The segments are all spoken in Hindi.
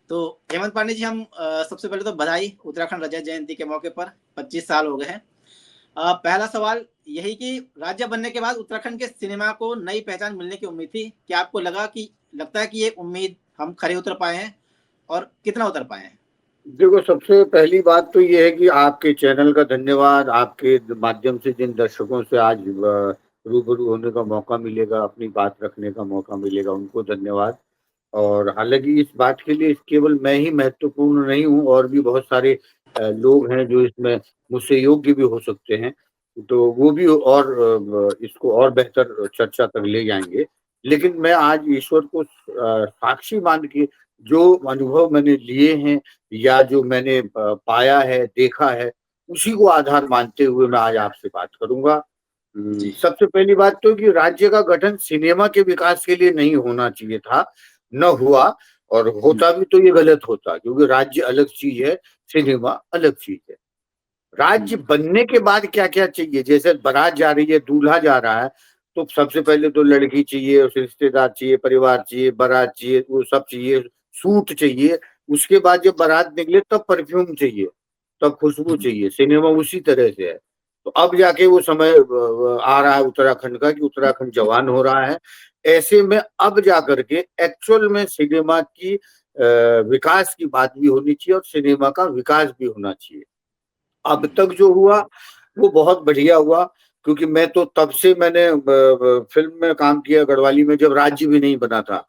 तो हेमंत पांडे जी, हम सबसे पहले तो बधाई उत्तराखंड रजत जयंती के मौके पर। 25 साल हो गए हैं। पहला सवाल यही कि राज्य बनने के बाद उत्तराखंड के सिनेमा को नई पहचान मिलने की उम्मीद थी। क्या आपको लगता है कि ये उम्मीद हम खरे उतर पाए हैं, और कितना उतर पाए हैं? देखो, सबसे पहली बात तो ये है कि आपके चैनल का धन्यवाद। आपके माध्यम से जिन दर्शकों से आज रूबरू होने का मौका मिलेगा, अपनी बात रखने का मौका मिलेगा, उनको धन्यवाद। और हालांकि इस बात के लिए केवल मैं ही महत्वपूर्ण नहीं हूँ, और भी बहुत सारे लोग हैं जो इसमें मुझसे योग्य भी हो सकते हैं। तो वो भी और इसको और बेहतर चर्चा तक ले जाएंगे। लेकिन मैं आज ईश्वर को साक्षी मान के जो अनुभव मैंने लिए हैं, या जो मैंने पाया है, देखा है, उसी को आधार मानते हुए मैं आज आपसे बात करूंगा। जी। सबसे पहली बात तो कि राज्य का गठन सिनेमा के विकास के लिए नहीं होना चाहिए था, न हुआ। और होता भी तो ये गलत होता, क्योंकि राज्य अलग चीज है, सिनेमा अलग चीज है। राज्य बनने के बाद क्या क्या चाहिए, जैसे बारात जा रही है, दूल्हा जा रहा है, तो सबसे पहले तो लड़की चाहिए, उसे रिश्तेदार चाहिए, परिवार चाहिए, बारात चाहिए, वो सब चाहिए, सूट चाहिए। उसके बाद जब बारात निकले तब परफ्यूम चाहिए, तब खुशबू चाहिए। सिनेमा उसी तरह से है। तो अब जाके वो समय आ रहा है उत्तराखंड का, कि उत्तराखंड जवान हो रहा है। ऐसे में अब जाकर के एक्चुअल में सिनेमा की विकास की बात भी होनी चाहिए, और सिनेमा का विकास भी होना चाहिए। अब तक जो हुआ वो बहुत बढ़िया हुआ, क्योंकि मैं तो तब से मैंने फिल्म में काम किया गढ़वाली में, जब राज्य भी नहीं बना था।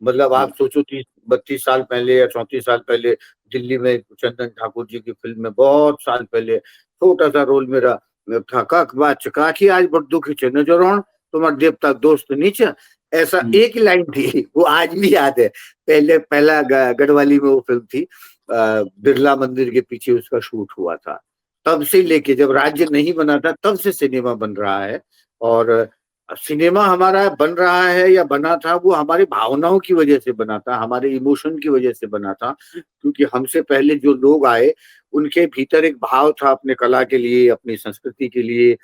मतलब आप सोचो, 30-32 साल पहले या 34 साल पहले दिल्ली में चंदन ठाकुर जी की फिल्म में, बहुत साल पहले छोटा सा रोल मेरा था। कख बात काकी आज बड़ दुखी छे नजर तुम्हारे देवता दोस्त नीचे, ऐसा एक लाइन थी, वो आज भी याद है। पहला गढ़वाली में वो फिल्म थी, बिरला मंदिर के पीछे उसका शूट हुआ था। तब से लेके जब राज्य नहीं बना था, तब से सिनेमा बन रहा है। और सिनेमा हमारा बन रहा है या बना था, वो हमारी भावनाओं की वजह से बना था, हमारे इमोशन की वजह से बना था। क्योंकि हमसे पहले जो लोग आए, उनके भीतर एक भाव था अपने कला के लिए, अपनी संस्कृति के लिए,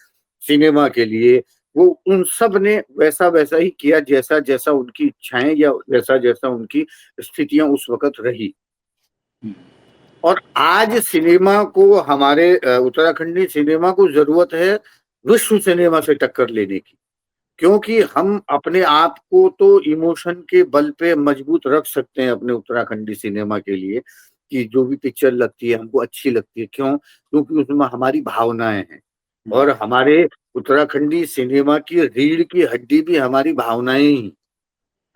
सिनेमा के लिए। वो उन सब ने वैसा वैसा ही किया, जैसा जैसा उनकी इच्छाएं या जैसा जैसा उनकी स्थितियां उस वक्त रही। और आज सिनेमा को, हमारे उत्तराखंडी सिनेमा को जरूरत है विश्व सिनेमा से टक्कर लेने की। क्योंकि हम अपने आप को तो इमोशन के बल पे मजबूत रख सकते हैं अपने उत्तराखंडी सिनेमा के लिए, कि जो भी पिक्चर लगती है हमको अच्छी लगती है। क्यों? क्योंकि उसमें हमारी भावनाएं हैं। और हमारे उत्तराखंडी सिनेमा की रीढ़ की हड्डी भी हमारी भावनाएं ही।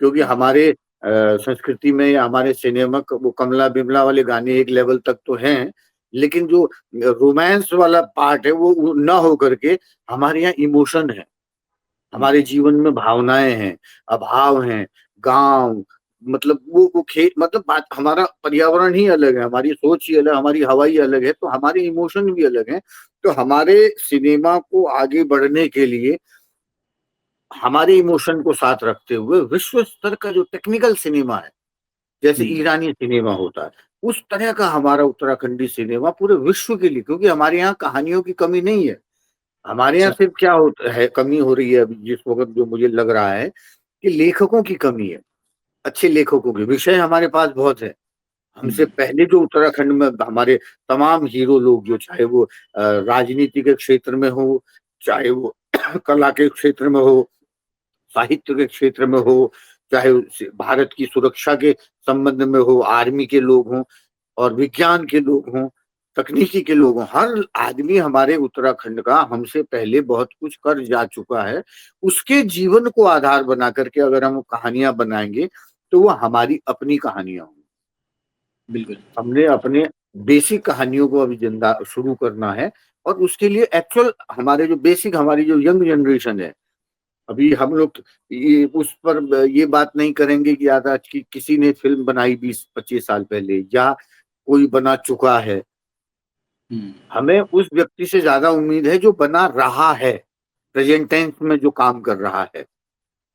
क्योंकि हमारे संस्कृति में या हमारे सिनेमा वो कमला बिमला वाले गाने एक लेवल तक तो हैं, लेकिन जो रोमांस वाला पार्ट है वो ना हो करके हमारे यहाँ इमोशन है, हमारे जीवन में भावनाएं हैं, अभाव हैं, गांव, मतलब वो खेत, मतलब बात, हमारा पर्यावरण ही अलग है, हमारी सोच ही अलग, हमारी हवा ही अलग है, तो हमारे इमोशन भी अलग हैं। तो हमारे सिनेमा को आगे बढ़ने के लिए हमारे इमोशन को साथ रखते हुए विश्व स्तर का जो टेक्निकल सिनेमा है, जैसे ईरानी सिनेमा होता है, उस तरह का हमारा उत्तराखंडी सिनेमा पूरे विश्व के लिए। क्योंकि हमारे यहाँ कहानियों की कमी नहीं है। हमारे यहाँ अच्छा। सिर्फ क्या होता है, कमी हो रही है अभी जिस वक्त, जो मुझे लग रहा है कि लेखकों की कमी है। अच्छे लेखकों के विषय हमारे पास बहुत है। हमसे पहले जो उत्तराखंड में हमारे तमाम हीरो लोग, जो चाहे वो राजनीति के क्षेत्र में हो, चाहे वो कला के क्षेत्र में हो, साहित्य के क्षेत्र में हो, चाहे भारत की सुरक्षा के संबंध में हो, आर्मी के लोग हों, और विज्ञान के लोग हों, तकनीकी के लोग हों, हर आदमी हमारे उत्तराखंड का हमसे पहले बहुत कुछ कर जा चुका है। उसके जीवन को आधार बना करके अगर हम कहानियां बनाएंगे, तो वो हमारी अपनी कहानियां होंगी। बिल्कुल। हमने अपने बेसिक कहानियों को अभी जिंदा शुरू करना है। और उसके लिए एक्चुअल हमारे जो बेसिक, हमारी जो यंग जनरेशन है, अभी हम लोग ये उस पर ये बात नहीं करेंगे कि याद आज की किसी ने फिल्म बनाई 20-25 साल पहले, या कोई बना चुका है। हमें उस व्यक्ति से ज्यादा उम्मीद है जो बना रहा है, प्रेजेंट टेंस में जो काम कर रहा है,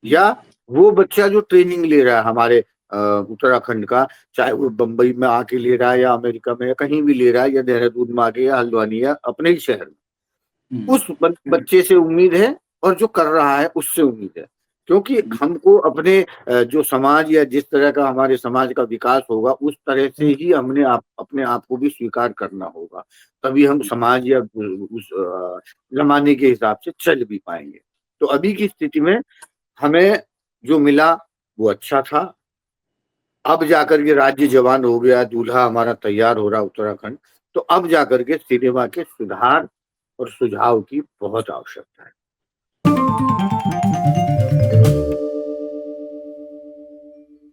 या वो बच्चा जो ट्रेनिंग ले रहा है हमारे उत्तराखंड का, चाहे वो बंबई में आके ले रहा है, या अमेरिका में, या कहीं भी ले रहा है, या देहरादून में आके, या हल्द्वानी, या अपने ही शहर में। उस बच्चे से उम्मीद है, और जो कर रहा है उससे उम्मीद है। क्योंकि हमको अपने जो समाज या जिस तरह का हमारे समाज का विकास होगा उस तरह से ही हमने अपने आप को भी स्वीकार करना होगा, तभी हम समाज या उस जमाने के हिसाब से चल भी पाएंगे। तो अभी की स्थिति में हमें जो मिला वो अच्छा था। अब जाकर के राज्य जवान हो गया, दूल्हा हमारा तैयार हो रहा उत्तराखंड, तो अब जाकर के सिनेमा के सुधार और सुझाव की बहुत आवश्यकता है।